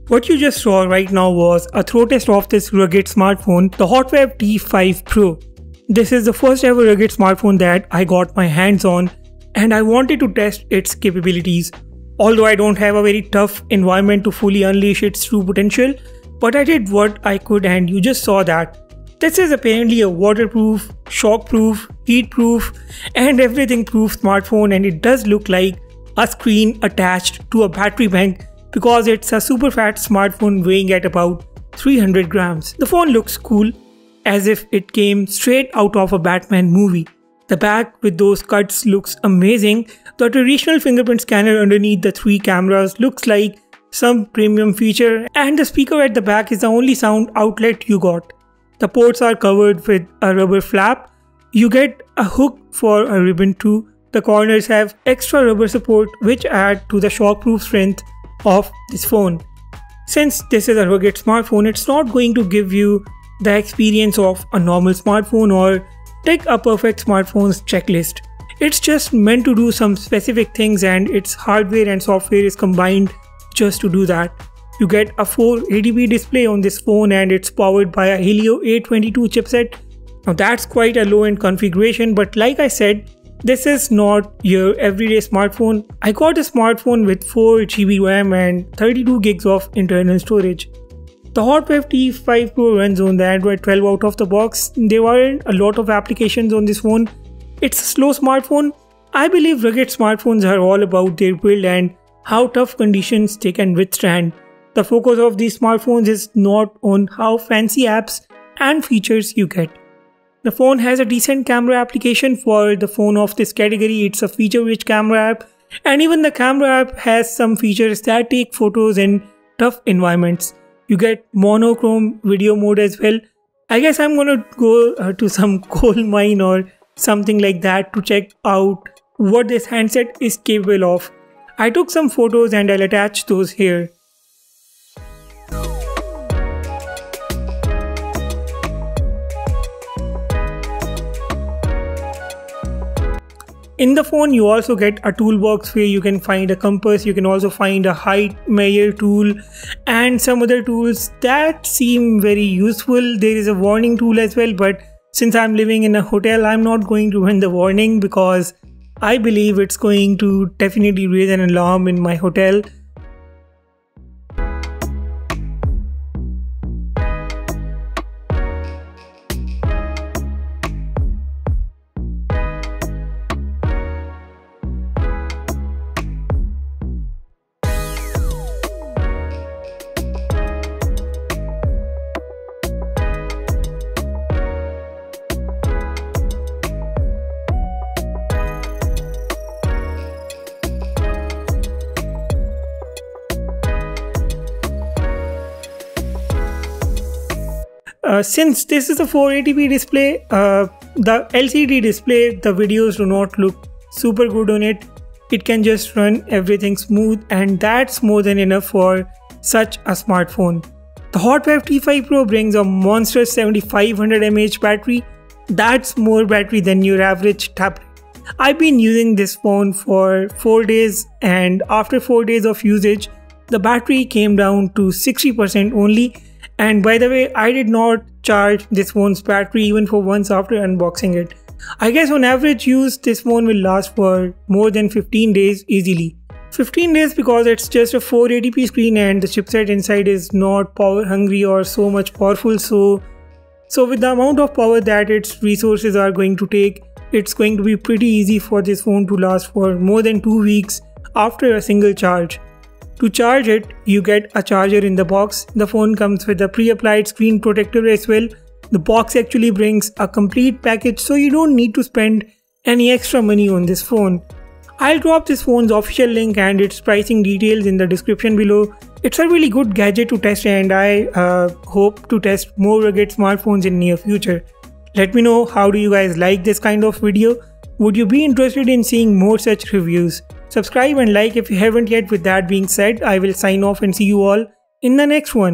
What you just saw right now was a throw test of this rugged smartphone, the HotWav T5 Pro. This is the first ever rugged smartphone that I got my hands on, and I wanted to test its capabilities. Although I don't have a very tough environment to fully unleash its true potential, but I did what I could and you just saw that. This is apparently a waterproof, shockproof, heatproof and everything proof smartphone, and it does look like a screen attached to a battery bank because it's a super fat smartphone weighing at about 300 grams. The phone looks cool, as if it came straight out of a Batman movie. The back with those cuts looks amazing. The traditional fingerprint scanner underneath the 3 cameras looks like some premium feature, and the speaker at the back is the only sound outlet you got. The ports are covered with a rubber flap. You get a hook for a ribbon too. The corners have extra rubber support which add to the shockproof strength of this phone. Since this is a rugged smartphone, it's not going to give you the experience of a normal smartphone or take a perfect smartphone's checklist. It's just meant to do some specific things, and its hardware and software is combined just to do that. You get a 480p display on this phone, and it's powered by a Helio A22 chipset. Now that's quite a low-end configuration, but like I said, this is not your everyday smartphone. I got a smartphone with 4GB RAM and 32 gigs of internal storage. The HotWav T5 Pro runs on the Android 12 out of the box. There aren't a lot of applications on this phone. It's a slow smartphone. I believe rugged smartphones are all about their build and how tough conditions they can withstand. The focus of these smartphones is not on how fancy apps and features you get. The phone has a decent camera application for the phone of this category. It's a feature-rich camera app, and even the camera app has some features that take photos in tough environments. You get monochrome video mode as well. I guess I'm gonna go to some coal mine or something like that to check out what this handset is capable of. I took some photos and I'll attach those here. In the phone, you also get a toolbox where you can find a compass. You can also find a height measure tool and some other tools that seem very useful. There is a warning tool as well, but since I'm living in a hotel, I'm not going to run the warning because I believe it's going to definitely raise an alarm in my hotel. Since this is a 480p display, the LCD display, the videos do not look super good on it. It can just run everything smooth, and that's more than enough for such a smartphone. The HotWav T5 Pro brings a monstrous 7500 mAh battery. That's more battery than your average tablet. I've been using this phone for 4 days, and after 4 days of usage, the battery came down to 60% only. And by the way, I did not charge this phone's battery even for once after unboxing it. I guess on average use, this phone will last for more than 15 days easily. 15 days because it's just a 480p screen and the chipset inside is not power hungry or so much powerful. So with the amount of power that its resources are going to take, it's going to be pretty easy for this phone to last for more than 2 weeks after a single charge. To charge it, you get a charger in the box. The phone comes with a pre-applied screen protector as well. The box actually brings a complete package, so you don't need to spend any extra money on this phone. I'll drop this phone's official link and its pricing details in the description below. It's a really good gadget to test, and I hope to test more rugged smartphones in near future. Let me know, how do you guys like this kind of video? Would you be interested in seeing more such reviews? Subscribe and like if you haven't yet. With that being said, I will sign off and see you all in the next one.